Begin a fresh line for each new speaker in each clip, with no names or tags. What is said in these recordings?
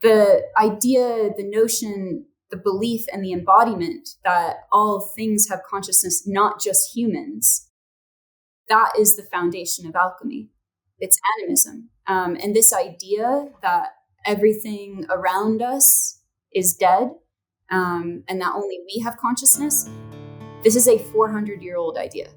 the idea, the notion, the belief, and the embodiment that all things have consciousness, not just humans, that is the foundation of alchemy. It's animism. And this idea that everything around us is dead, and that only we have consciousness, this is a 400-year-old idea.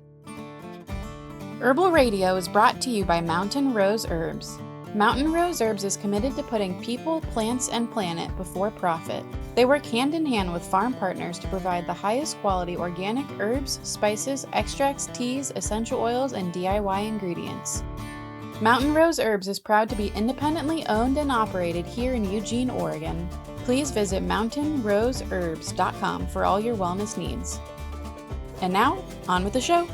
Herbal Radio is brought to you by Mountain Rose Herbs. Mountain Rose Herbs is committed to putting people, plants, and planet before profit. They work hand in hand with farm partners to provide the highest quality organic herbs, spices, extracts, teas, essential oils, and DIY ingredients. Mountain Rose Herbs is proud to be independently owned and operated here in Eugene, Oregon. Please visit mountainroseherbs.com for all your wellness needs. And now, on with the show.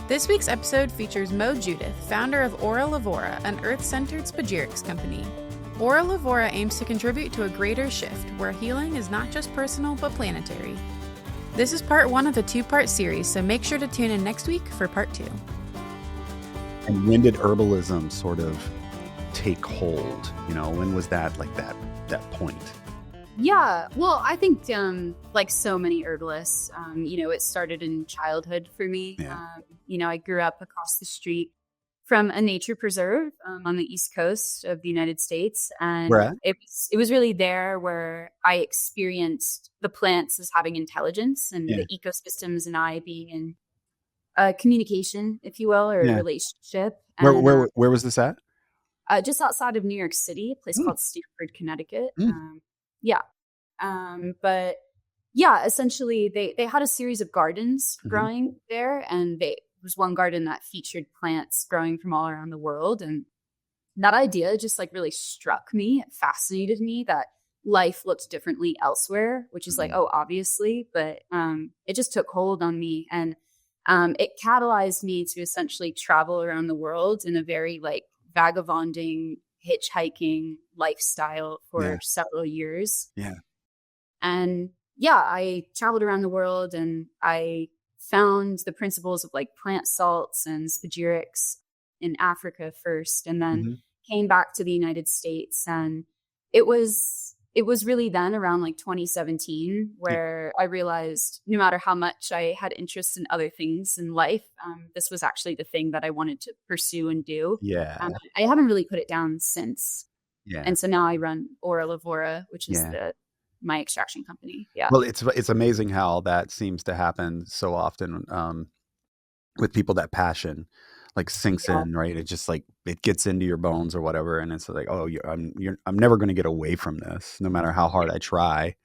This week's episode features Mo Judith, founder of Voura, an earth-centered spagyrics company. Voura aims to contribute to a greater shift where healing is not just personal but planetary. This is part 1 of a 2-part series, so make sure to tune in next week for part 2.
And when did herbalism sort of take hold? You know, when was that that point?
Yeah, well, I think like so many herbalists, it started in childhood for me.
Yeah.
I grew up across the street from a nature preserve on the East Coast of the United States. And
Where at?
it was really there where I experienced the plants as having intelligence and the ecosystems and I being in communication, if you will, or a relationship. And,
where was this at?
Just outside of New York City, a place called Stamford, Connecticut. But essentially they had a series of gardens growing there, and there was one garden that featured plants growing from all around the world. And that idea just like really struck me. It fascinated me that life looked differently elsewhere, which is like, oh, obviously, but it just took hold on me. And it catalyzed me to essentially travel around the world in a very like vagabonding, hitchhiking lifestyle for several years.
Yeah.
And I traveled around the world and I found the principles of like plant salts and spagyrics in Africa first, and then came back to the United States. And it was really then around like 2017 where I realized no matter how much I had interest in other things in life, this was actually the thing that I wanted to pursue and do.
Yeah.
I haven't really put it down since.
Yeah.
And so now I run Voura, which is my extraction company. Yeah.
Well, it's amazing how that seems to happen so often with people. That passion like sinks in, right? It just like it gets into your bones or whatever, and it's like, oh, I'm never going to get away from this, no matter how hard I try.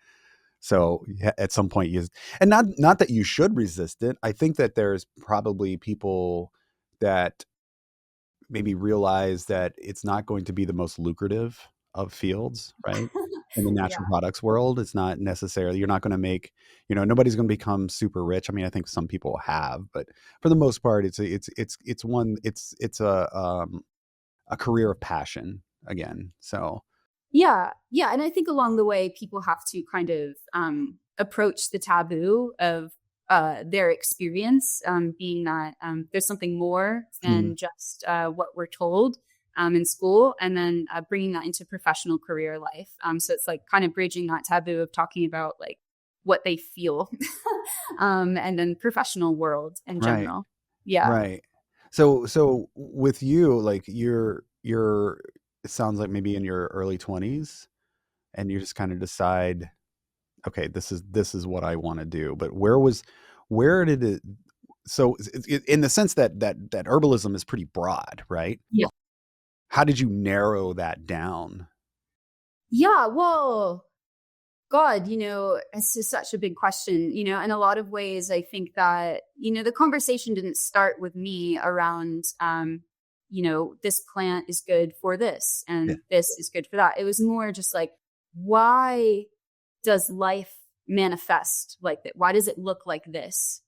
So at some point, and not that you should resist it. I think that there's probably people that maybe realize that it's not going to be the most lucrative of fields, right? In the natural products world, it's not necessarily, you're not going to make, nobody's going to become super rich. I mean, I think some people have, but for the most part, it's a career of passion again. So.
Yeah. And I think along the way, people have to kind of approach the taboo of their experience, being that there's something more than just what we're told in school, and then bringing that into professional career life. So it's like kind of bridging that taboo of talking about like what they feel and then professional world in general.
Right.
Yeah.
Right. So with you, like you're it sounds like maybe in your early 20s and you just kind of decide, okay, this is what I want to do. But where did it, so in the sense that herbalism is pretty broad, right?
Yeah.
How did you narrow that down?
Yeah, well, God, it's just such a big question, in a lot of ways, I think that, the conversation didn't start with me around, this plant is good for this and this is good for that. It was more just like, why does life manifest like that? Why does it look like this?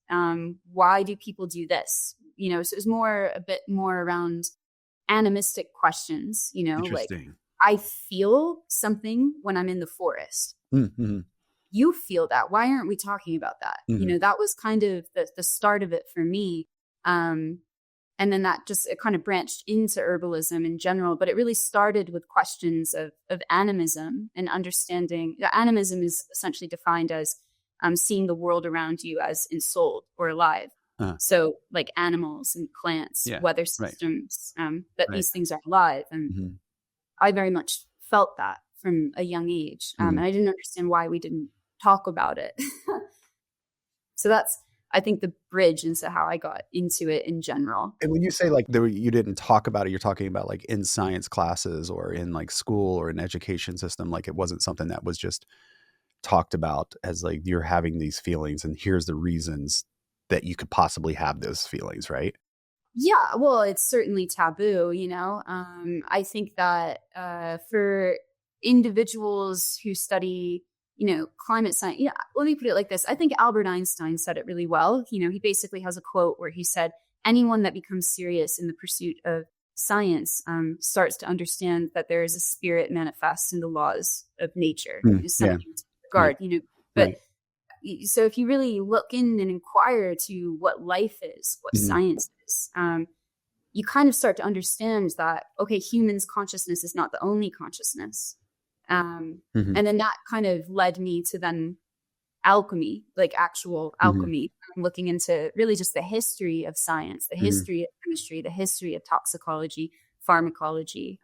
Why do people do this? So it was a bit more around animistic questions, like I feel something when I'm in the forest.
Mm-hmm.
You feel that. Why aren't we talking about that?
Mm-hmm.
That was kind of the start of it for me. And then that just, it kind of branched into herbalism in general, but it really started with questions of animism and understanding. Animism is essentially defined as seeing the world around you as ensouled or alive. So like animals and plants, weather systems, that these things are alive. And I very much felt that from a young age. And I didn't understand why we didn't talk about it. So that's, I think, the bridge into how I got into it in general.
And when you say like you didn't talk about it, you're talking about like in science classes or in like school or an education system. Like it wasn't something that was just talked about as like you're having these feelings and here's the reasons that you could possibly have those feelings, right?
Yeah, well, it's certainly taboo, I think that for individuals who study, climate science, let me put it like this. I think Albert Einstein said it really well. He basically has a quote where he said, anyone that becomes serious in the pursuit of science starts to understand that there is a spirit manifest in the laws of nature. Something to regard, but so if you really look in and inquire to what life is, what science is, you kind of start to understand that, okay, humans' consciousness is not the only consciousness. And then that kind of led me to then alchemy, like actual alchemy, looking into really just the history of science, the history of chemistry, the history of toxicology, pharmacology.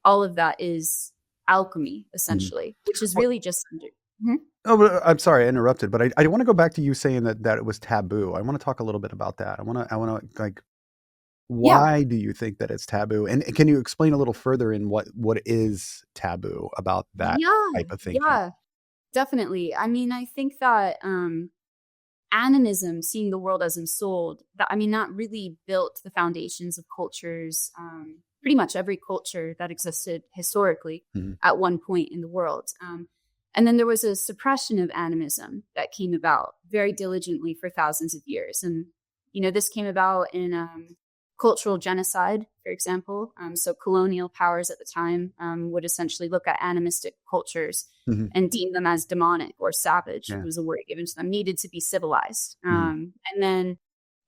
All of that is alchemy, essentially, which is really just...
Oh, but I'm sorry I interrupted, but I want to go back to you saying that it was taboo. I want to talk a little bit about that. I want to like, why do you think that it's taboo? And can you explain a little further in what is taboo about that type of thinking?
Yeah, definitely. I mean, I think that animism, seeing the world as ensouled, that really built the foundations of cultures, pretty much every culture that existed historically at one point in the world. And then there was a suppression of animism that came about very diligently for thousands of years. And, this came about in cultural genocide, for example. So colonial powers at the time would essentially look at animistic cultures and deem them as demonic or savage, was a word given to them, needed to be civilized. And then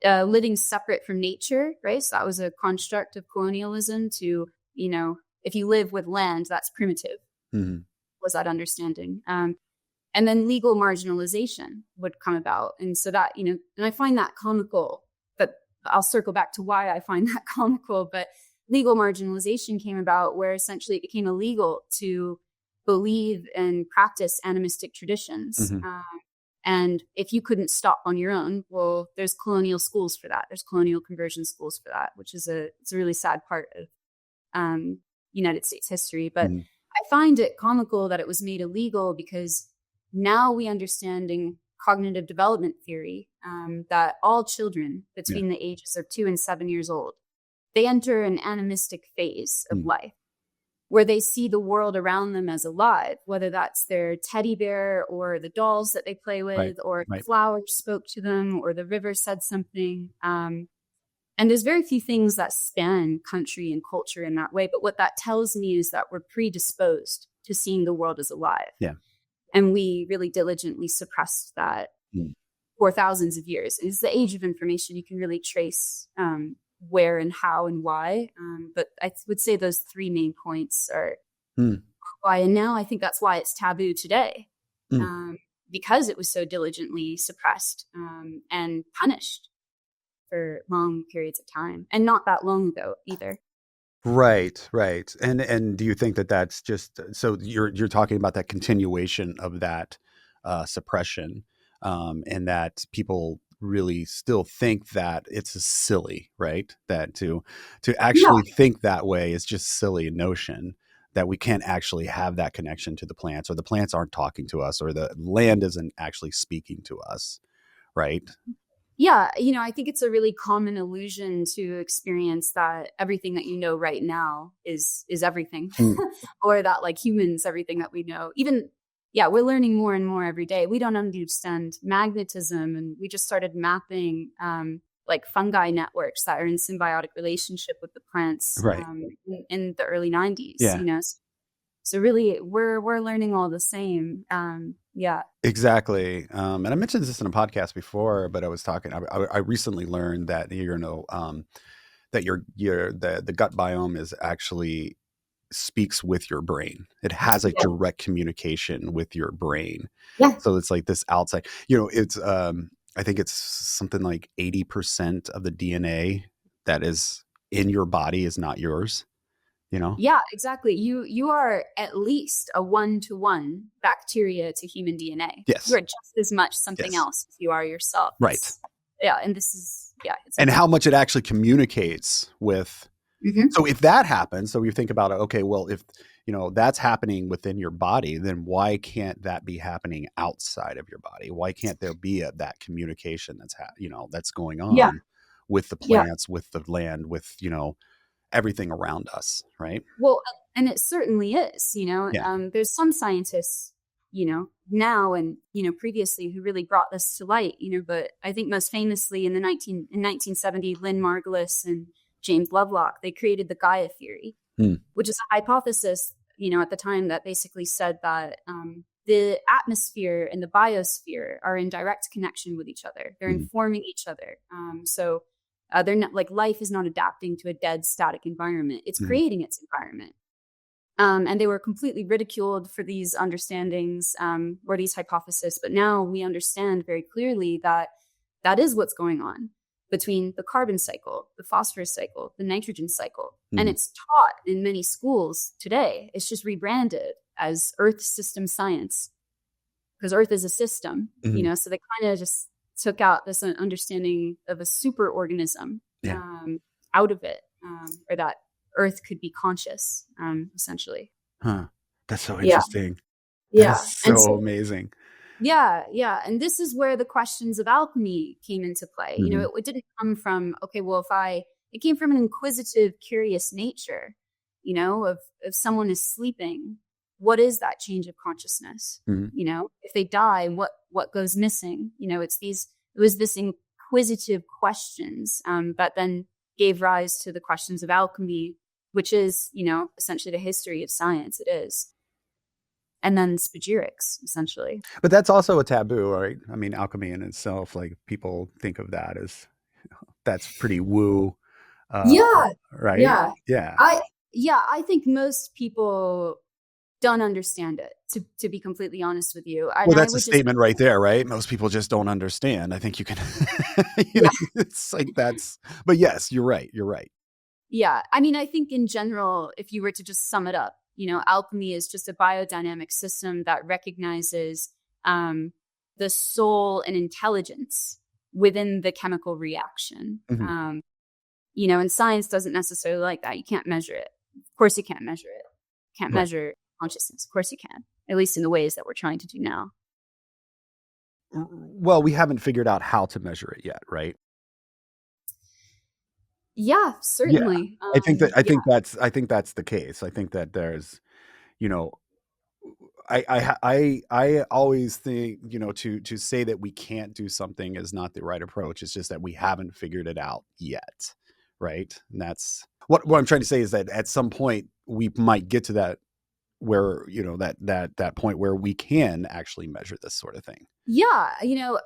living separate from nature, right? So that was a construct of colonialism to, if you live with land, that's primitive. Was that understanding. And then legal marginalization would come about. And so that, and I find that comical, but I'll circle back to why I find that comical. But legal marginalization came about where essentially it became illegal to believe and practice animistic traditions. And if you couldn't stop on your own, well, there's colonial schools for that. There's colonial conversion schools for that, which is it's a really sad part of United States history. But I find it comical that it was made illegal because now we understand in cognitive development theory that all children between the ages of 2 and 7 years old, they enter an animistic phase of life where they see the world around them as alive, whether that's their teddy bear or the dolls that they play with, or flowers spoke to them, or the river said something. And there's very few things that span country and culture in that way. But what that tells me is that we're predisposed to seeing the world as alive. And we really diligently suppressed that for thousands of years. It's the age of information. You can really trace where and how and why. But I would say those three main points are why. And now I think that's why it's taboo today, because it was so diligently suppressed and punished for long periods of time, and not that long ago either.
Right. And do you think that that's just, so you're talking about that continuation of that suppression, and that people really still think that it's silly, right? That to actually think that way is just silly notion, that we can't actually have that connection to the plants, or the plants aren't talking to us, or the land isn't actually speaking to us, right?
Yeah, I think it's a really common illusion to experience that everything that you know right now is everything, or that like humans, everything that we know, even, we're learning more and more every day. We don't understand magnetism, and we just started mapping like fungi networks that are in symbiotic relationship with the plants in the early 90s, So really, we're learning all the same.
Exactly. And I mentioned this in a podcast before, but I was talking. I recently learned that that the gut biome is actually speaks with your brain. It has a direct communication with your brain.
Yeah.
So it's like this outside, it's, I think it's something like 80% of the DNA that is in your body is not yours,
Yeah, exactly. You are at least a 1-to-1 bacteria to human DNA.
Yes.
You are just as much something else as you are yourself.
Right.
And this is,
and how much it actually communicates with.
Mm-hmm.
So if that happens, so you think about it, okay, well, if, that's happening within your body, then why can't that be happening outside of your body? Why can't there be that communication that's going on with the plants, with the land, with, everything around us, right?
Well, and it certainly is, there's some scientists, now and, previously who really brought this to light, but I think most famously in 1970, Lynn Margulis and James Lovelock, they created the Gaia theory, which is a hypothesis, at the time that basically said that the atmosphere and the biosphere are in direct connection with each other. They're informing each other. So they're not like life is not adapting to a dead static environment. It's creating its environment. And they were completely ridiculed for these understandings or these hypotheses. But now we understand very clearly that that is what's going on between the carbon cycle, the phosphorus cycle, the nitrogen cycle. And it's taught in many schools today. It's just rebranded as Earth system science because Earth is a system, so they kind of just took out this understanding of a super organism out of it, or that Earth could be conscious, essentially.
Huh. That's so interesting.
Yeah.
That's so amazing.
Yeah. And this is where the questions of alchemy came into play. It didn't come from, okay, well, it came from an inquisitive, curious nature, of if someone is sleeping, what is that change of consciousness? If they die, what goes missing? It was this inquisitive questions that then gave rise to the questions of alchemy, which is, essentially the history of science. It is. And then spagyrics, essentially.
But that's also a taboo, right? I mean, alchemy in itself, like people think of that as that's pretty woo. Right? Yeah.
I think most people don't understand it, to be completely honest with you.
Well, that's a statement right there, right? Most people just don't understand. I think you can, it's like but yes, you're right.
Yeah. I mean, I think in general, if you were to just sum it up, alchemy is just a biodynamic system that recognizes the soul and intelligence within the chemical reaction. And science doesn't necessarily like that. You can't measure it. Of course you can't measure it. Can't measure consciousness. Of course you can, at least in the ways that we're trying to do now.
Well, we haven't figured out how to measure it yet, right?
Yeah, certainly.
Yeah. I think that's the case. I think that there's, I always think, to say that we can't do something is not the right approach. It's just that we haven't figured it out yet. Right. And that's what I'm trying to say is that at some point we might get to that where, that point where we can actually measure this sort of thing.
Yeah.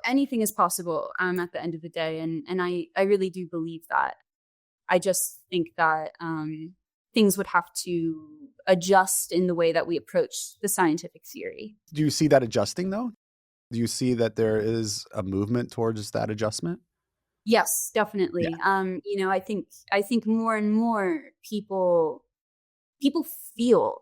Anything is possible at the end of the day. And I really do believe that. I just think that things would have to adjust in the way that we approach the scientific theory.
Do you see that adjusting though? Do you see that there is a movement towards that adjustment?
Yes, definitely. Yeah. I think more and more people feel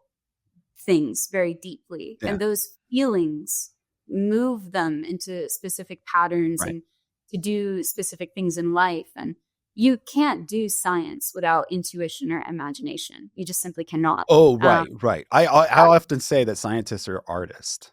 things very deeply, and those feelings move them into specific patterns and to do specific things in life. And you can't do science without intuition or imagination. You just simply cannot.
Oh, right. I often say that scientists are artists.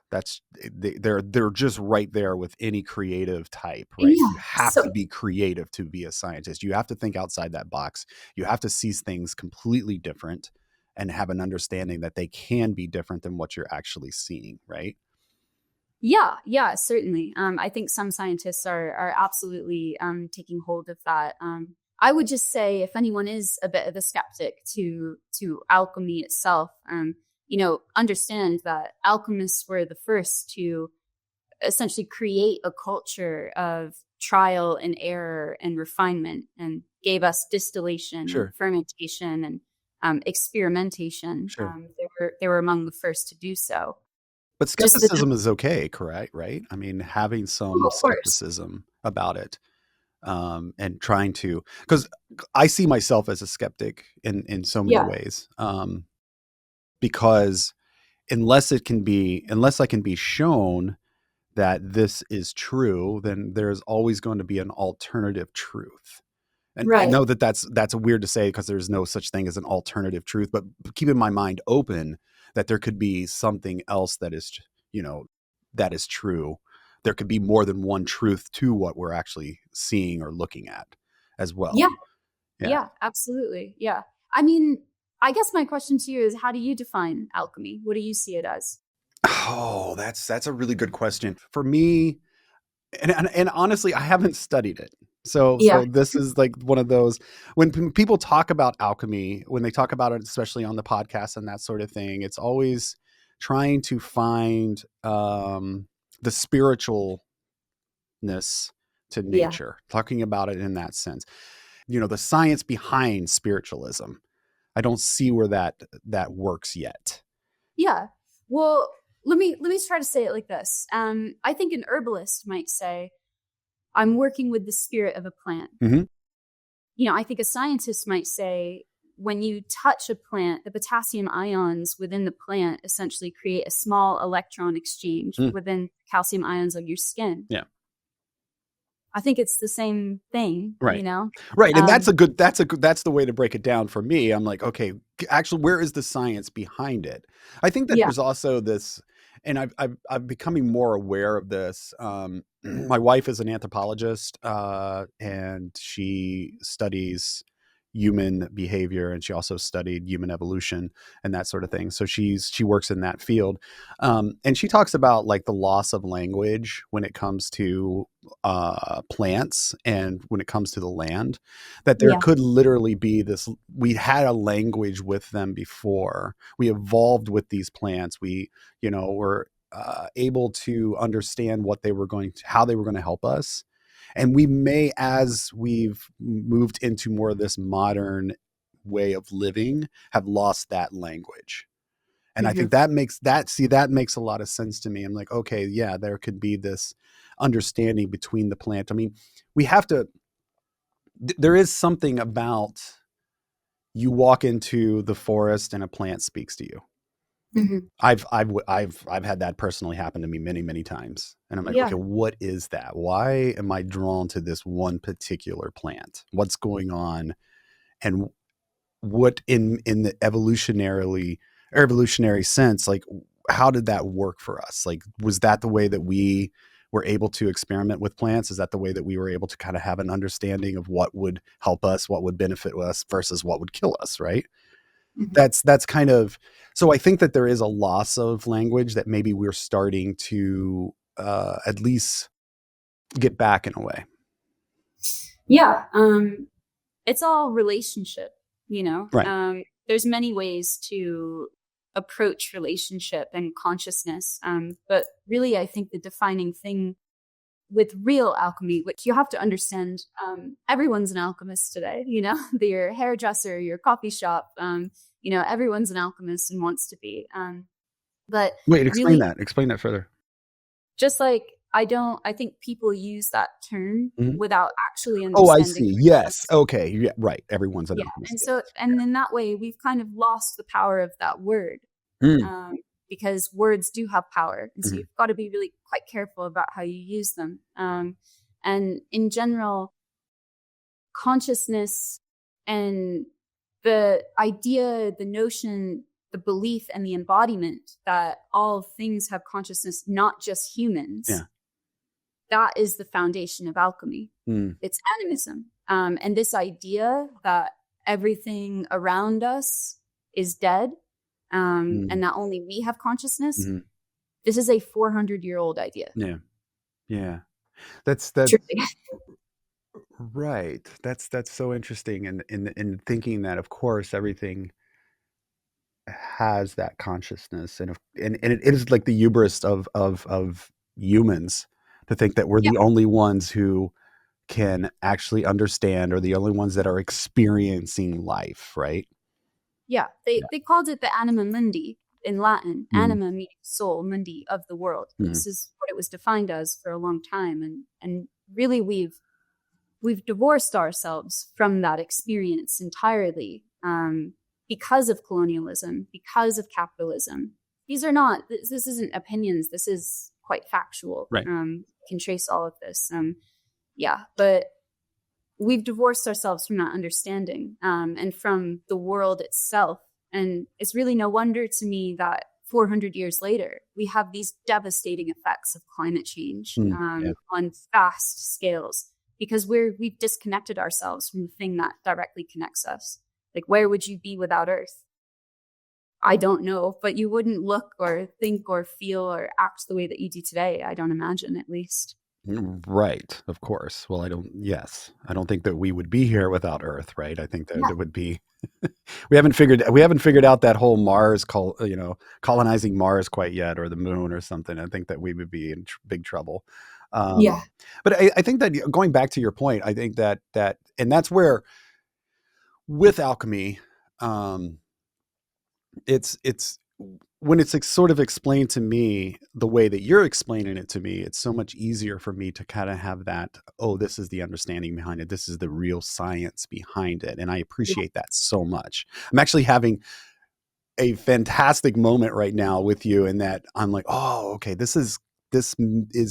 They're just right there with any creative type, right? Yeah. You have to be creative to be a scientist. You have to think outside that box. You have to see things completely different and have an understanding that they can be different than what you're actually seeing, right?
Yeah, certainly. I think some scientists are absolutely taking hold of that. I would just say if anyone is a bit of a skeptic to alchemy itself, understand that alchemists were the first to essentially create a culture of trial and error and refinement, and gave us distillation
Sure.
and fermentation and experimentation.
Sure.
They were among the first to do so.
But skepticism is okay, correct? Right? I mean, having some skepticism about it, and trying to, because I see myself as a skeptic in so many ways, because unless I can be shown that this is true, then there's always going to be an alternative truth. And I know that that's weird to say because there's no such thing as an alternative truth, but keeping my mind open that there could be something else that is, that is true. There could be more than one truth to what we're actually seeing or looking at as well.
Yeah, absolutely. Yeah. I mean, I guess my question to you is, how do you define alchemy? What do you see it as?
Oh, that's a really good question. For me, and honestly, I haven't studied it. So this is like one of those, when people talk about alchemy, when they talk about it, especially on the podcast and that sort of thing, it's always trying to find the spiritualness to nature, talking about it in that sense. The science behind spiritualism. I don't see where that works yet. Yeah.
Well, let me try to say it like this. I think an herbalist might say, I'm working with the spirit of a plant.
Mm-hmm.
I think a scientist might say, when you touch a plant, the potassium ions within the plant essentially create a small electron exchange within calcium ions of your skin.
Yeah.
I think it's the same thing,
right. Right. And that's the way to break it down for me. I'm like, okay, actually, where is the science behind it? I think that there's also this, and I'm becoming more aware of this. My wife is an anthropologist, and she studies human behavior, and she also studied human evolution and that sort of thing. So she works in that field. And she talks about like the loss of language when it comes to plants and when it comes to the land, that there could literally be this, we had a language with them before. We evolved with these plants. We, were able to understand how they were going to help us. And we may, as we've moved into more of this modern way of living, have lost that language. And I think that makes a lot of sense to me. I'm like, okay, yeah, there could be this understanding between the plant. I mean, there is something about you walk into the forest and a plant speaks to you. Mm-hmm. I've had that personally happen to me many, many times. And I'm like, okay, what is that? Why am I drawn to this one particular plant? What's going on? And what in the evolutionary sense, like, how did that work for us? Like, was that the way that we were able to experiment with plants? Is that the way that we were able to kind of have an understanding of what would help us, what would benefit us versus what would kill us, right? Mm-hmm. That's kind of, so I think that there is a loss of language that maybe we're starting to at least get back in a way.
Yeah. It's all relationship,
right.
There's many ways to approach relationship and consciousness. But really, I think the defining thing with real alchemy, which you have to understand, everyone's an alchemist today, your hairdresser, your coffee shop, everyone's an alchemist and wants to be. But
wait, explain that further.
Just like, I think people use that term without actually understanding.
Oh, I see. Yes. Okay. Yeah. Right. Everyone's an alchemist.
And in that way, we've kind of lost the power of that word. Because words do have power. And so you've got to be really quite careful about how you use them. And in general, consciousness and the idea, the notion, the belief, and the embodiment that all things have consciousness, not just humans, that is the foundation of alchemy. It's animism. And this idea that everything around us is dead, and that only we have consciousness. This is a 400-year-old idea.
Yeah. That's right. That's so interesting. And in thinking that, of course, everything has that consciousness, and it is like the hubris of humans to think that we're the only ones who can actually understand, or the only ones that are experiencing life, right?
Yeah, they called it the anima mundi in Latin.
Mm.
Anima meaning soul, mundi of the world.
Mm.
This is what it was defined as for a long time, and really we've divorced ourselves from that experience entirely because of colonialism, because of capitalism. These are not. This isn't opinions. This is quite factual.
Right.
You can trace all of this. But we've divorced ourselves from that understanding and from the world itself. And it's really no wonder to me that 400 years later, we have these devastating effects of climate change on vast scales, because we've disconnected ourselves from the thing that directly connects us. Like, where would you be without Earth? I don't know, but you wouldn't look or think or feel or act the way that you do today. I don't imagine, at least.
Right. Of course. Well, I don't think that we would be here without Earth, right? I think that it would be, we haven't figured out that whole Mars colonizing Mars quite yet, or the moon or something. I think that we would be in big trouble. But I think that, going back to your point, I think that, and that's where with alchemy, it's when it's sort of explained to me the way that you're explaining it to me, it's so much easier for me to kind of have that, oh, this is the understanding behind it. This is the real science behind it. And I appreciate that so much. I'm actually having a fantastic moment right now with you, in that I'm like, oh, okay, this is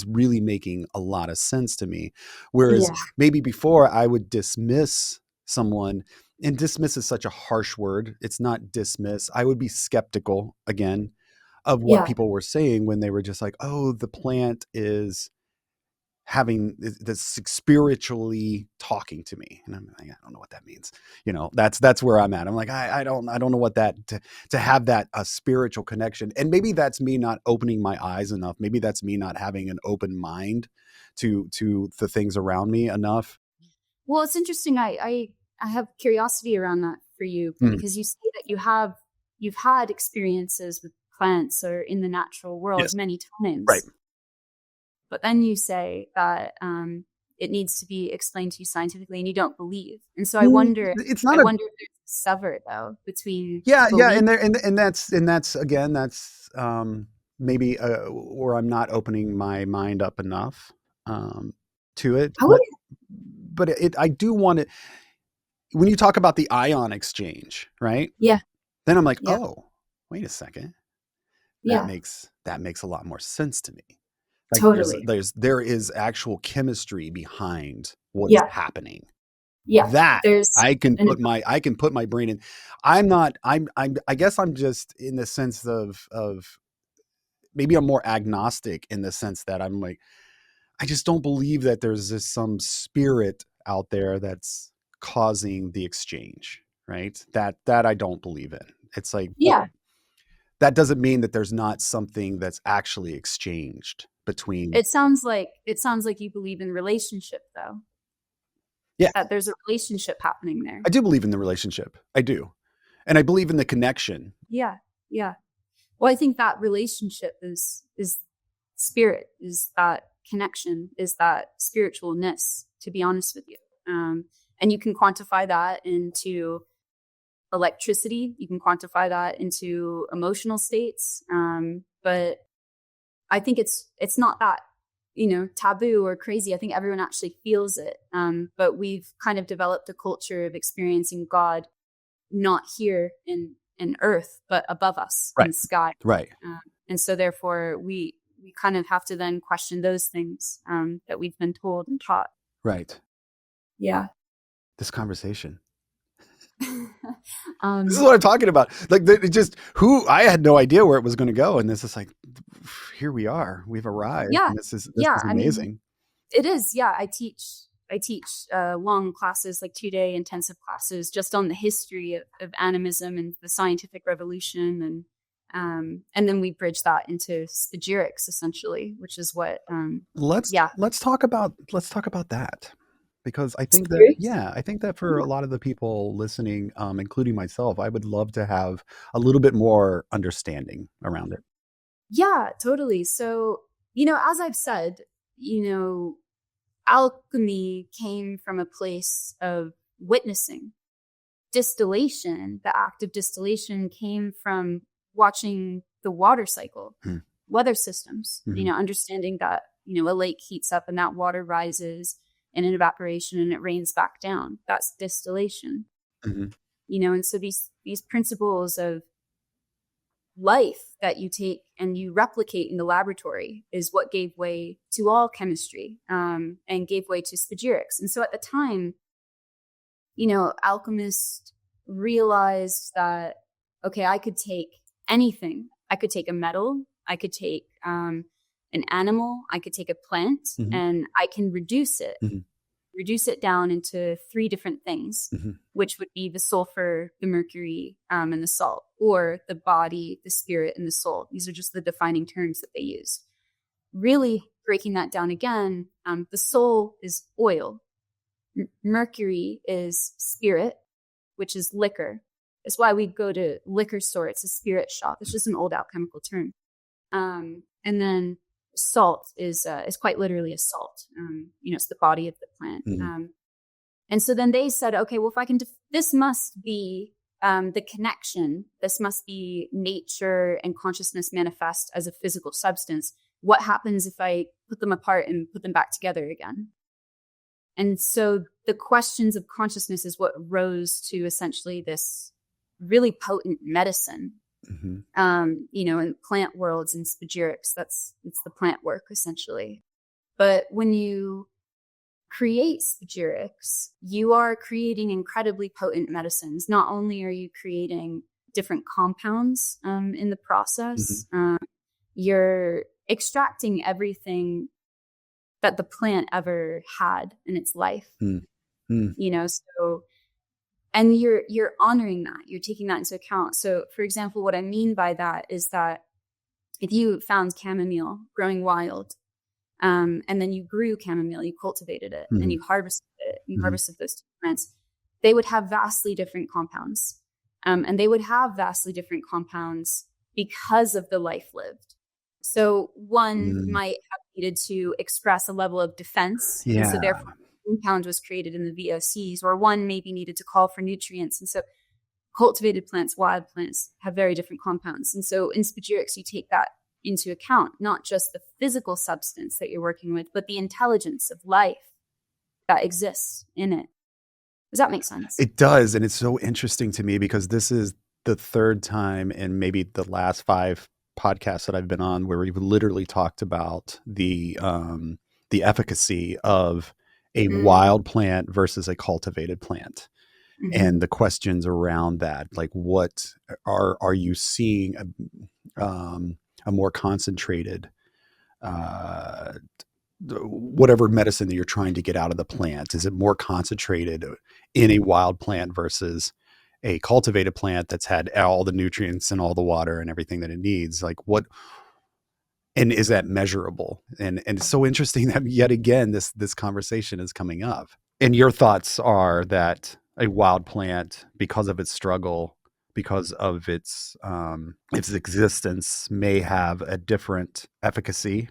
really making a lot of sense to me. Whereas maybe before I would dismiss someone, and dismiss is such a harsh word. It's not dismiss. I would be skeptical again of what people were saying when they were just like, oh, the plant is having this spiritually talking to me. And I'm like, I don't know what that means. That's where I'm at. I'm like, I don't know what that, to have that a spiritual connection. And maybe that's me not opening my eyes enough. Maybe that's me not having an open mind to the things around me enough.
Well, it's interesting. I have curiosity around that for you, because you say that you've had experiences with plants or in the natural world many times.
Right.
But then you say that it needs to be explained to you scientifically, and you don't believe. And so I wonder if there's a sever though between
and that's again, that's maybe where I'm not opening my mind up enough to it. But I do want to. When you talk about the ion exchange, right?
Yeah.
Then I'm like, oh, wait a second. That makes a lot more sense to me. Like,
totally.
There is actual chemistry behind what is happening.
Yeah.
That I can put my brain in. I guess I'm just in the sense of maybe I'm more agnostic, in the sense that I'm like, I just don't believe that there's some spirit out there that's causing the exchange, right? That I don't believe in. It's like, that doesn't mean that there's not something that's actually exchanged between.
It sounds like you believe in relationship, though.
Yeah,
that there's a relationship happening there.
I do believe in the relationship. I do, and I believe in the connection.
Yeah. Well, I think that relationship is spirit, is that connection, is that spiritualness. To be honest with you. And you can quantify that into electricity. You can quantify that into emotional states. But I think it's not that, taboo or crazy. I think everyone actually feels it. But we've kind of developed a culture of experiencing God, not here in earth, but above us in the sky.
Right.
And so therefore we kind of have to then question those things that we've been told and taught.
Right.
Yeah.
This conversation. This is what I'm talking about. Like, I had no idea where it was going to go. And this is like, here we are. We've arrived.
Yeah.
And this is amazing.
I mean, it is. Yeah. I teach long classes, like 2-day intensive classes, just on the history of animism and the scientific revolution. And then we bridge that into spagyrics, essentially, which is what,
let's talk about that. Because I think that for a lot of the people listening, including myself, I would love to have a little bit more understanding around it. Yeah,
totally. So, as I've said, alchemy came from a place of witnessing. Distillation, the act of distillation, came from watching the water cycle, weather systems, understanding that, a lake heats up and that water rises in an evaporation and it rains back down. That's distillation. And so these principles of life that you take and you replicate in the laboratory is what gave way to all chemistry, and gave way to spagyrics. And so at the time, alchemists realized that, okay, I could take anything. I could take a metal, I could take an animal, I could take a plant, and I can reduce it down into 3 different things, which would be the sulfur, the mercury, and the salt, or the body, the spirit, and the soul. These are just the defining terms that they use. Really breaking that down again, the soul is oil. Mercury is spirit, which is liquor. That's why we go to liquor store. It's a spirit shop. It's just an old alchemical term. And then salt is quite literally a salt. It's the body of the plant. And so then they said, okay, well, if I can, this must be the connection. This must be nature and consciousness manifest as a physical substance. What happens if I put them apart and put them back together again? And so the questions of consciousness is what rose to essentially this really potent medicine, in plant worlds and spagyrics. It's the plant work essentially. But when you create spagyrics, you are creating incredibly potent medicines. Not only are you creating different compounds in the process, you're extracting everything that the plant ever had in its life. So, and you're honoring that, you're taking that into account. So for example, what I mean by that is that if you found chamomile growing wild, and then you grew chamomile, you cultivated it, and you harvested it, you harvested those 2 plants, they would have vastly different compounds. And they would have vastly different compounds because of the life lived. So one might have needed to express a level of defense.
Yeah.
And so therefore, compound was created in the VOCs, or one maybe needed to call for nutrients. And so cultivated plants, wild plants have very different compounds. And so in spagyrics, you take that into account, not just the physical substance that you're working with, but the intelligence of life that exists in it. Does that make sense?
It does. And it's so interesting to me because this is the 3rd time in maybe the last 5 podcasts that I've been on where we've literally talked about the efficacy of a wild plant versus a cultivated plant, and the questions around that, like what are you seeing a more concentrated whatever medicine that you're trying to get out of the plant? Is it more concentrated in a wild plant versus a cultivated plant that's had all the nutrients and all the water and everything that it needs? Like what, and is that measurable? And it's so interesting that yet again, this conversation is coming up. And your thoughts are that a wild plant, because of its struggle, because of its existence, may have a different efficacy.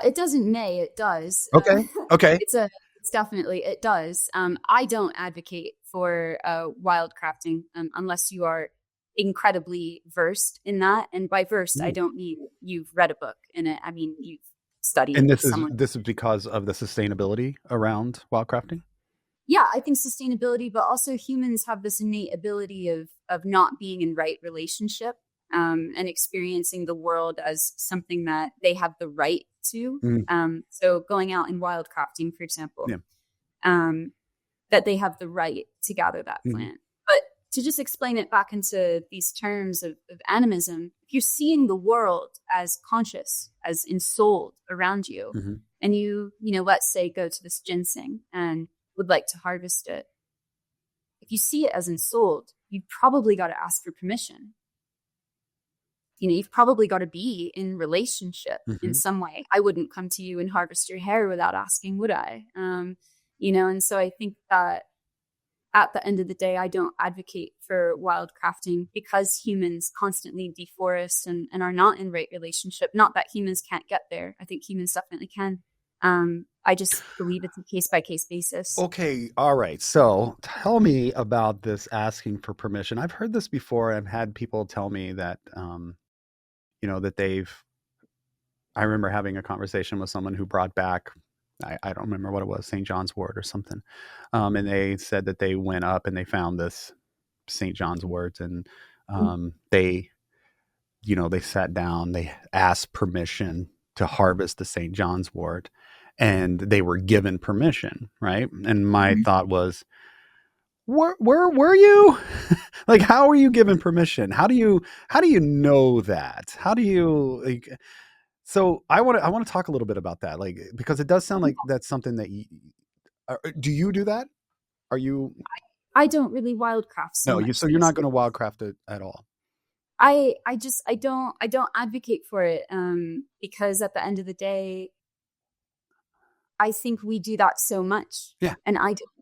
It doesn't may, it does.
Okay. Okay.
It's definitely, it does. I don't advocate for wild crafting unless you are incredibly versed in that. And by versed, I don't mean you've read a book in it. I mean, you've studied.
And this is because of the sustainability around wild crafting?
Yeah, I think sustainability, but also humans have this innate ability of not being in right relationship and experiencing the world as something that they have the right to. So going out and wild crafting, for example, that they have the right to gather that plant. But to just explain it back into these terms of animism, if you're seeing the world as conscious, as ensouled around you, and you let's say go to this ginseng and would like to harvest it. If you see it as ensouled, you've probably got to ask for permission. You've probably got to be in relationship in some way. I wouldn't come to you and harvest your hair without asking, would I? And so I think that at the end of the day, I don't advocate for wild crafting because humans constantly deforest and are not in right relationship. Not that humans can't get there. I think humans definitely can. I just believe it's a case by case basis.
Okay, all right. So tell me about this asking for permission. I've heard this before. I've had people tell me that, that I remember having a conversation with someone who brought back, I don't remember what it was, St. John's wort or something. And they said that they went up and they found this St. John's wort, and they sat down, they asked permission to harvest the St. John's wort, and they were given permission, right? And my thought was, where were you? Like, how are you given permission? How do you know that? How do you like? So I want to talk a little bit about that, like, because it does sound like that's something that do you do that? Are you?
I don't really wildcraft so much.
So you're not going to wildcraft it at all.
I don't advocate for it because at the end of the day, I think we do that so much.
Yeah.
And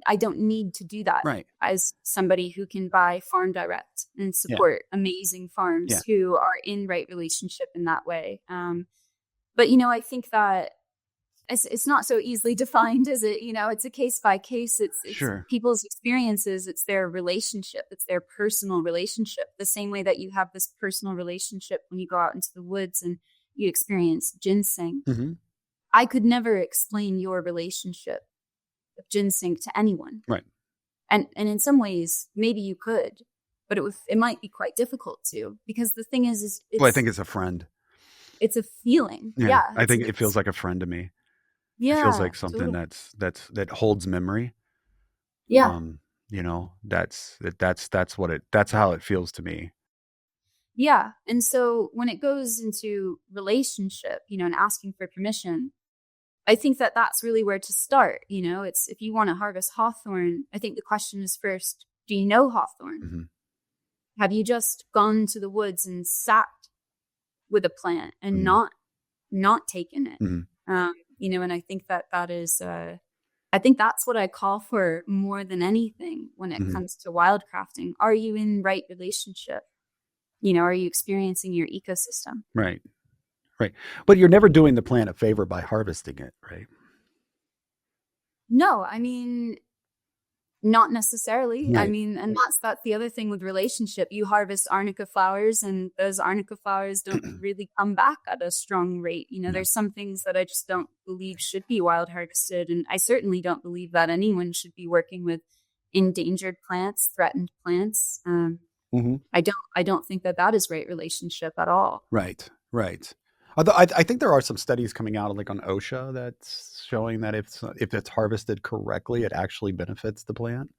I don't need to do that.
Right.
As somebody who can buy farm direct and support amazing farms who are in right relationship in that way. But I think that it's not so easily defined, is it? It's a case by case. It's
sure.
People's experiences. It's their relationship. It's their personal relationship. The same way that you have this personal relationship when you go out into the woods and you experience ginseng.
Mm-hmm.
I could never explain your relationship of ginseng to anyone.
Right.
And in some ways, maybe you could, but it might be quite difficult to, because the thing is
I think it's a friend.
It's a feeling. Yeah.
I think it feels like a friend to me.
Yeah.
It feels like something that holds memory.
Yeah.
That's how it feels to me.
Yeah. And so when it goes into relationship, and asking for permission, I think that that's really where to start. It's, if you want to harvest hawthorn, I think the question is first, do you know hawthorn?
Mm-hmm.
Have you just gone to the woods and sat with a plant and not taken it?
Mm-hmm.
And I think that is, I think that's what I call for more than anything when it comes to wildcrafting. Are you in right relationship? Are you experiencing your ecosystem?
Right. Right. But you're never doing the plant a favor by harvesting it, right?
No, I mean, not necessarily.
Right.
I mean, and that's the other thing with relationship. You harvest arnica flowers, and those arnica flowers don't really come back at a strong rate. There's some things that I just don't believe should be wild harvested. And I certainly don't believe that anyone should be working with endangered plants, threatened plants. I don't think that is right relationship at all.
Right. Although I think there are some studies coming out, like on OSHA, that's showing that if it's harvested correctly, it actually benefits the plant.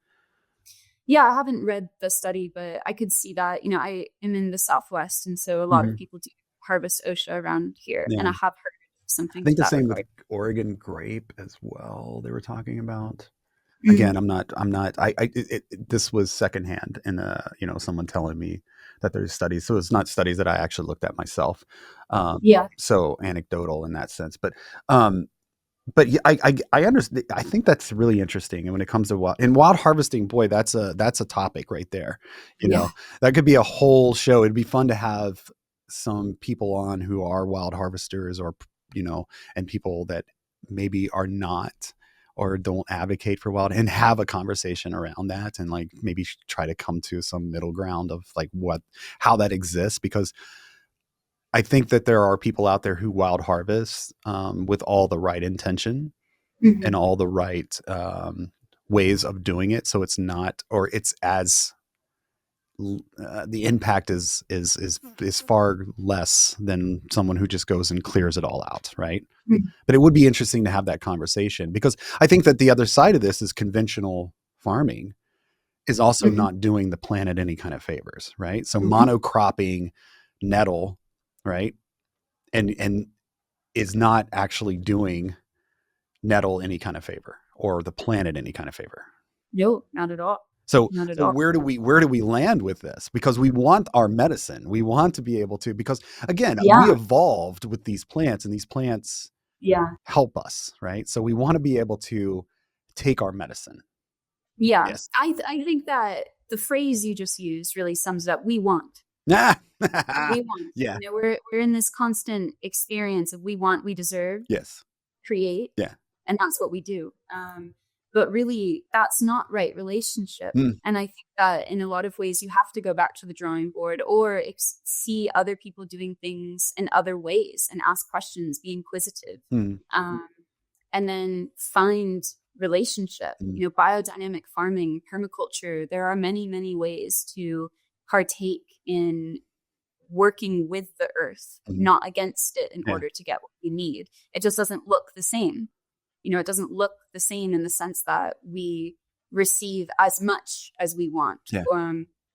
Yeah, I haven't read the study, but I could see that. I am in the Southwest, and so a lot of people do harvest OSHA around here, and I have heard something.
I think the same with Oregon grape as well. They were talking about. Again, this was secondhand, and someone telling me that there's studies. So it's not studies that I actually looked at myself. So anecdotal in that sense, but yeah, I understand. I think that's really interesting. And when it comes to wild harvesting, boy, that's a topic right there. That could be a whole show. It'd be fun to have some people on who are wild harvesters, or and people that maybe are not, or don't advocate for wild, and have a conversation around that, and like maybe try to come to some middle ground of like how that exists. Because I think that there are people out there who wild harvest with all the right intention and all the right ways of doing it. So it's not, or it's as the impact is far less than someone who just goes and clears it all out, right? But it would be interesting to have that conversation, because I think that the other side of this is conventional farming is also not doing the planet any kind of favors, right? So monocropping nettle, right, and is not actually doing nettle any kind of favor, or the planet any kind of favor.
No, not at all.
So where do we land with this? Because we want our medicine. We want to be able to, because again, we evolved with these plants, and these plants help us, right? So we want to be able to take our medicine. Yeah. Yes.
I think that the phrase you just used really sums it up. We want. We want.
Yeah.
We're in this constant experience of we want, we deserve.
Yes.
create.
Yeah.
And that's what we do. But really, that's not right relationship. And I think that in a lot of ways, you have to go back to the drawing board or see other people doing things in other ways and ask questions, be inquisitive, and then find relationship. You know, biodynamic farming, permaculture, there are many, many ways to partake in working with the earth, not against it in order to get what you need. It just doesn't look the same. You know, it doesn't look the same in the sense that we receive as much as we want.
Yeah.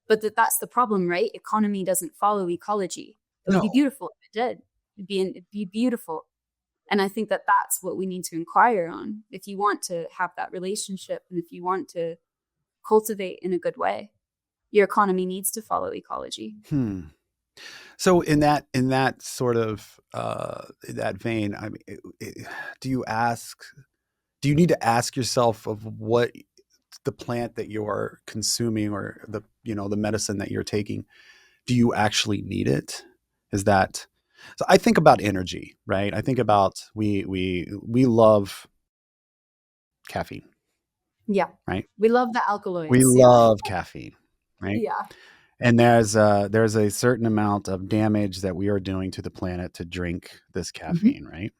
But that's the problem, right? Economy doesn't follow ecology. It would be beautiful if it did. It'd be beautiful. And I think that that's what we need to inquire on. If you want to have that relationship and if you want to cultivate in a good way, your economy needs to follow ecology.
So in that sort of that vein, I mean, do you need to ask yourself of what the plant that you're consuming or the medicine that you're taking, do you actually need it? So I think about energy, right? I think about we love caffeine.
Yeah.
Right.
We love the alkaloids.
We love caffeine. Right.
Yeah.
And there's a certain amount of damage that we are doing to the planet to drink this caffeine, right?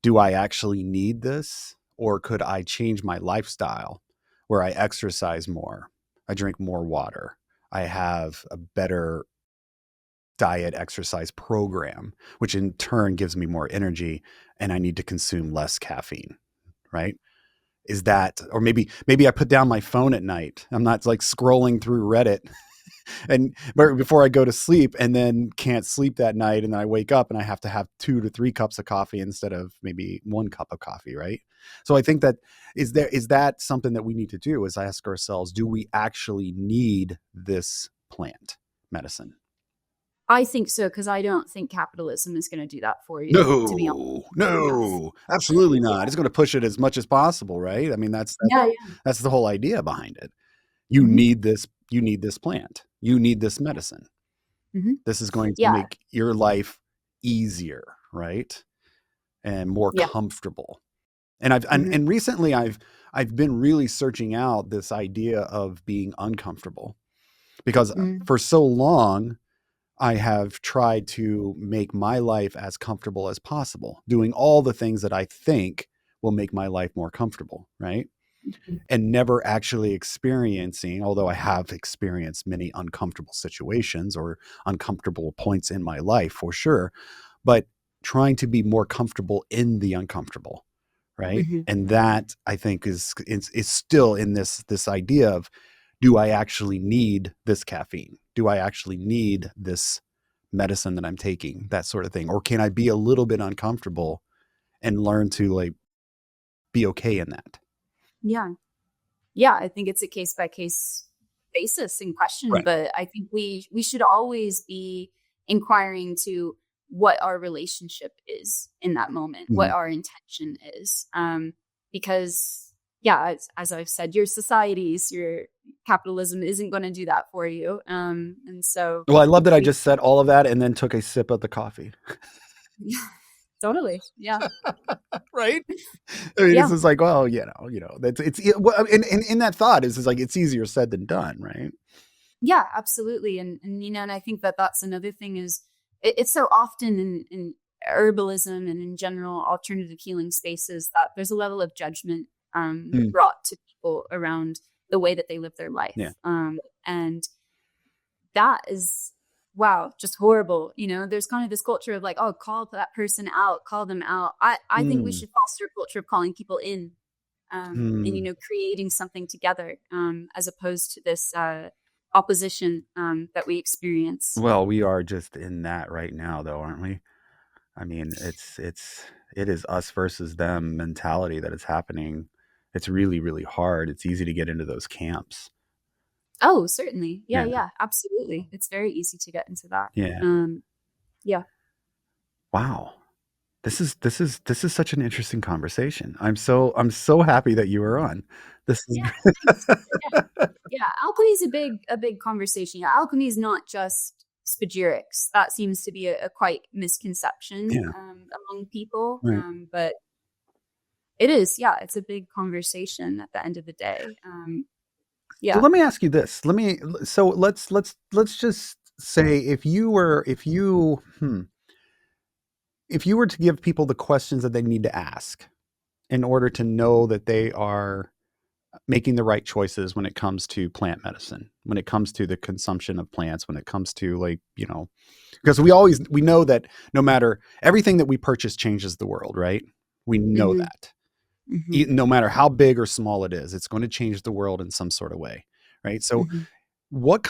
Do I actually need this? Or could I change my lifestyle where I exercise more? I drink more water. I have a better diet exercise program, which in turn gives me more energy and I need to consume less caffeine, right? Is that, or maybe I put down my phone at night. I'm not like scrolling through Reddit and before I go to sleep and then can't sleep that night. And then I wake up and I have to have 2 to 3 cups of coffee instead of maybe 1 cup of coffee. Right. So I think that is that something that we need to do is ask ourselves, do we actually need this plant medicine?
I think so, because I don't think capitalism is going to do that for you.
No,
to be honest.
no, absolutely not. It's going to push it as much as possible, right? I mean, that's the whole idea behind it. You need this. You need this plant. You need this medicine. This is going to make your life easier, right, and more comfortable. And and recently I've been really searching out this idea of being uncomfortable, because for so long I have tried to make my life as comfortable as possible, doing all the things that I think will make my life more comfortable, right? And never actually experiencing, although I have experienced many uncomfortable situations or uncomfortable points in my life for sure, but trying to be more comfortable in the uncomfortable, right? And that I think is still in this idea of, do I actually need this caffeine? Do I actually need this medicine that I'm taking? That sort of thing. Or can I be a little bit uncomfortable and learn to like be okay in that?
Yeah. Yeah. I think it's a case by case basis in question,
Right.
But I think we should always be inquiring to what our relationship is in that moment, what our intention is. Because as I've said, your societies, your capitalism isn't going to do that for you. And so.
Well, I love that I just said all of that and then took a sip of the coffee.
Totally. Yeah.
Right. I mean, this is like, well, it's in that thought is like, it's easier said than done. Right.
Yeah, absolutely. And and I think that that's another thing is it's so often in herbalism and in general alternative healing spaces that there's a level of judgment brought to people around the way that they live their life.
Yeah.
And that is, wow, just horrible. There's kind of this culture of like, oh, call that person out, call them out. I think we should foster a culture of calling people in and, creating something together as opposed to this opposition that we experience.
Well, we are just in that right now though, aren't we? I mean, it is us versus them mentality that is happening. It's really, really hard. It's easy to get into those camps.
Oh, certainly. Yeah, absolutely. It's very easy to get into that.
Yeah.
Yeah.
Wow. This is such an interesting conversation. I'm so happy that you were on. This is
Yeah. Alchemy is a big conversation. Yeah, alchemy is not just spagyrics. That seems to be a quite misconception among people.
Right.
But It is. Yeah. It's a big conversation at the end of the day.
So let me ask you this. Let's just say if you were to give people the questions that they need to ask in order to know that they are making the right choices when it comes to plant medicine, when it comes to the consumption of plants, when it comes to, like, because we know that no matter, everything that we purchase changes the world, right? We know that. No matter how big or small it is, it's going to change the world in some sort of way, right? So what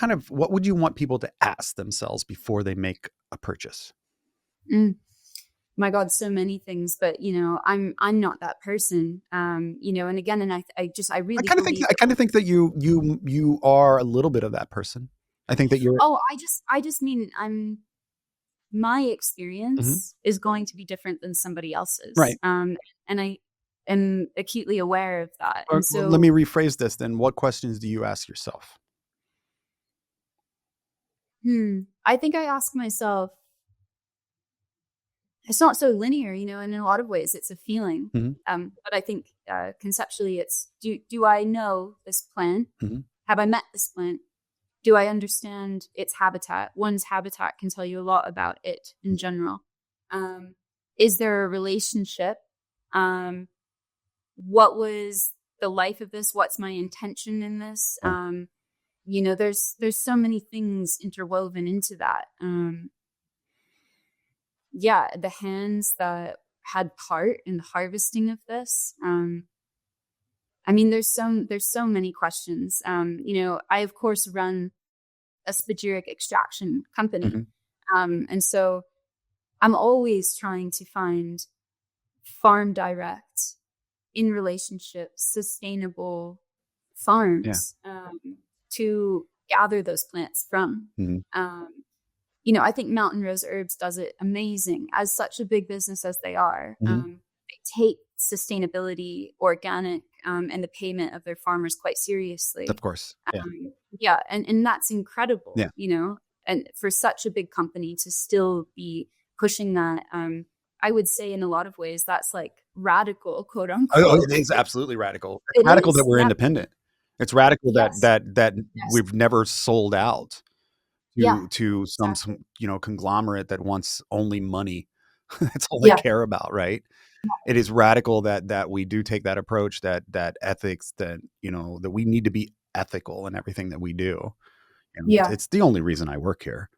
would you want people to ask themselves before they make a purchase?
My God, so many things, but I'm not that person. And again, and I really
kind of think that you are a little bit of that person. I think that you're.
Oh, I just mean my experience is going to be different than somebody else's,
right?
And I am acutely aware of that. And so,
let me rephrase this then. What questions do you ask yourself?
I think I ask myself. It's not so linear, and in a lot of ways it's a feeling. But I think conceptually it's, do I know this plant? Have I met this plant? Do I understand its habitat? One's habitat can tell you a lot about it in general. Is there a relationship? What was the life of this? What's my intention in this? There's so many things interwoven into that. The hands that had part in the harvesting of this. There's so many questions. I of course run a spagyric extraction company. And so I'm always trying to find farm direct, in relationships, sustainable farms to gather those plants from. I think Mountain Rose Herbs does it amazing. As such a big business as they are, they take sustainability, organic, and the payment of their farmers quite seriously.
Of course.
And that's incredible, and for such a big company to still be pushing that, I would say in a lot of ways that's like radical, quote unquote.
Oh, it is absolutely radical. It's radical that we're independent. It's radical that we've never sold out to some conglomerate that wants only money. That's all they care about, right? It is radical that we do take that approach, that ethics, that that we need to be ethical in everything that we do. It's the only reason I work here.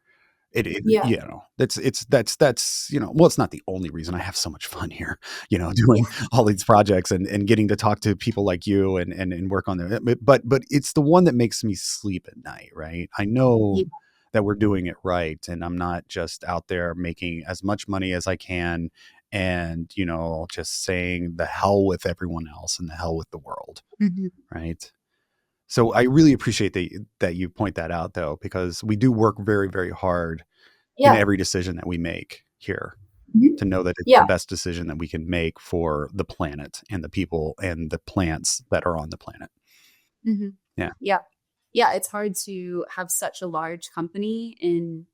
That's it's not the only reason. I have so much fun here, doing all these projects and getting to talk to people like you and work on them. But it's the one that makes me sleep at night, right? I know that we're doing it right, and I'm not just out there making as much money as I can and just saying the hell with everyone else and the hell with the world, right? So I really appreciate that you point that out, though, because we do work very, very hard in every decision that we make here to know that it's the best decision that we can make for the planet and the people and the plants that are on the planet.
It's hard to have such a large company in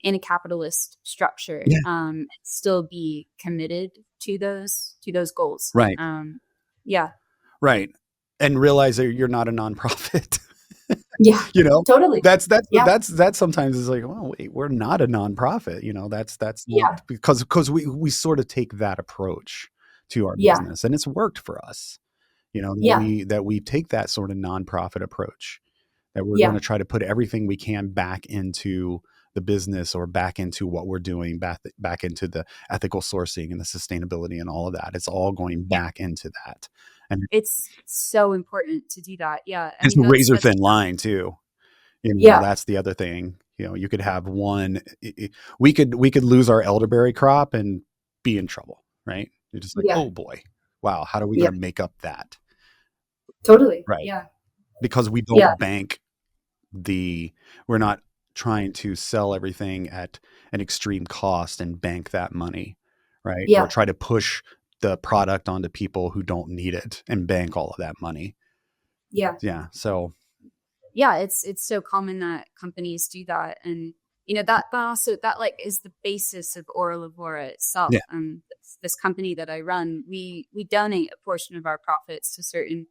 a capitalist structure and still be committed to those goals.
Right. Right. And realize that you're not a nonprofit.
Totally.
That's sometimes is like, oh wait, we're not a nonprofit. That's not, because we sort of take that approach to our business, and it's worked for us. That we take that sort of nonprofit approach, that we're going to try to put everything we can back into the business or back into what we're doing, back into the ethical sourcing and the sustainability and all of that. It's all going back into that. And
it's so important to do that.
It's a razor thin line too. That's the other thing. You could have one, we could lose our elderberry crop and be in trouble, right? You're just like, oh boy, wow. How are we going to make up that?
Totally.
Right. Yeah. Because we don't bank we're not trying to sell everything at an extreme cost and bank that money, right? Or try to push the product onto people who don't need it and bank all of that money. So
it's so common that companies do that, and that also that like is the basis of Voura itself.
Yeah.
This company that I run, we donate a portion of our profits to certain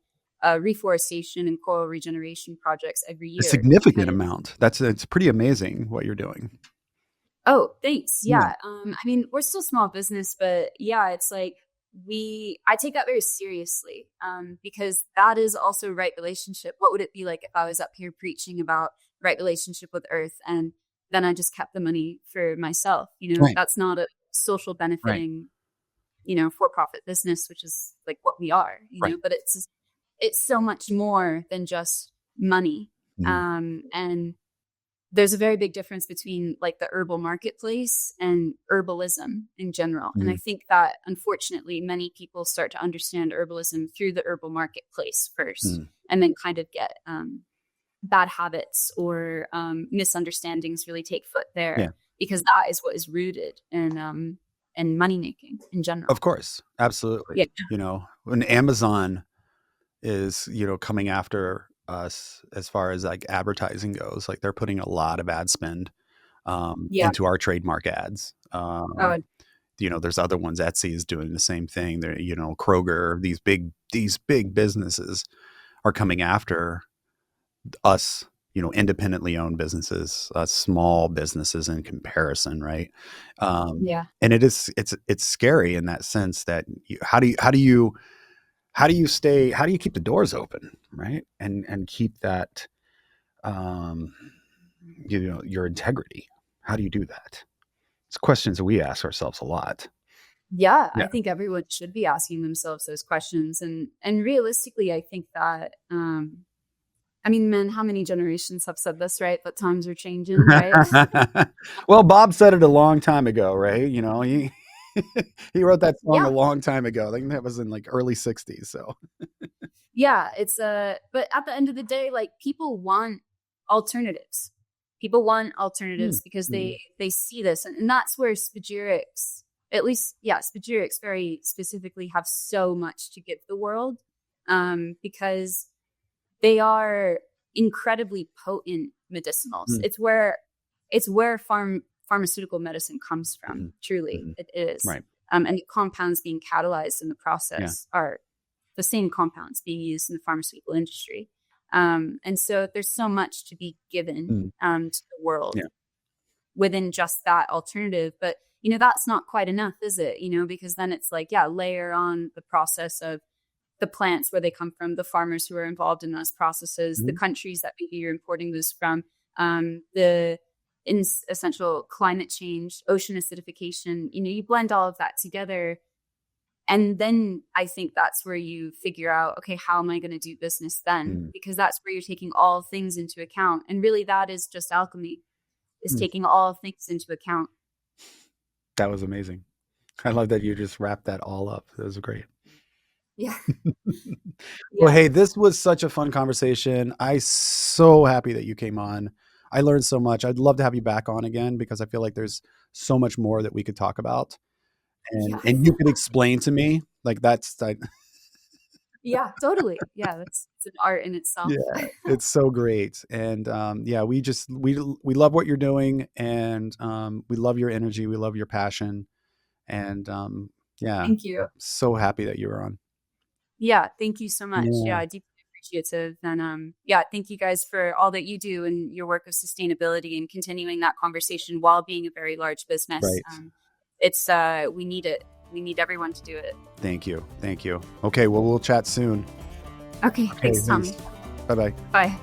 reforestation and coral regeneration projects every year.
A significant amount. It's pretty amazing what you're doing.
Oh, thanks. Yeah. I mean, we're still a small business, but yeah, it's like I take that very seriously because that is also right relationship. What would it be like if I was up here preaching about right relationship with Earth and then I just kept the money for myself?
Right.
That's not a social benefiting, for-profit business, which is like what we are,
right.
But it's so much more than just money. And there's a very big difference between like the herbal marketplace and herbalism in general. And I think that unfortunately many people start to understand herbalism through the herbal marketplace first and then kind of get bad habits or misunderstandings really take foot there because that is what is rooted in money making in general.
Of course. Absolutely. Yeah. When Amazon is, coming after us as far as like advertising goes, like they're putting a lot of ad spend into our trademark ads. There's other ones. Etsy is doing the same thing. They're, Kroger, these big businesses are coming after us, independently owned businesses, small businesses in comparison. Right. And it's scary in that sense that how do you keep the doors open, right? And keep that, your integrity. How do you do that? It's questions that we ask ourselves a lot.
Yeah, I think everyone should be asking themselves those questions. And realistically, I think that, how many generations have said this, right? That times are changing, right?
Well, Bob said it a long time ago, right? He wrote that song a long time ago. I think that was in like early 60s. So
yeah, it's but at the end of the day, like people want alternatives. People want alternatives because they see this. And that's where spagyrics, at least, spagyrics very specifically have so much to give the world because they are incredibly potent medicinals. It's where pharmaceutical medicine comes from. Truly, it is.
Right.
And the compounds being catalyzed in the process are the same compounds being used in the pharmaceutical industry. And so there's so much to be given to the world within just that alternative. But, that's not quite enough, is it? Because then it's like, layer on the process of the plants, where they come from, the farmers who are involved in those processes, the countries that maybe you're importing this from, the essential climate change, ocean acidification, you blend all of that together. And then I think that's where you figure out, okay, how am I going to do business then? Because that's where you're taking all things into account. And really that is just alchemy, is taking all things into account.
That was amazing. I love that you just wrapped that all up. That was great.
Yeah.
Well, hey, this was such a fun conversation. I'm so happy that you came on. I learned so much. I'd love to have you back on again because I feel like there's so much more that we could talk about. And you could explain to me, like
yeah, totally. Yeah, it's an art in itself.
Yeah, it's so great. And we love what you're doing, and we love your energy, we love your passion. And thank you. So happy that you were on.
Yeah, thank you so much. Yeah, deeply appreciative. And thank you guys for all that you do and your work of sustainability and continuing that conversation while being a very large business.
Right.
It's we need it. We need everyone to do it.
Thank you. Okay, well, we'll chat soon.
Okay, thanks, Tommy.
Bye-bye.
Bye.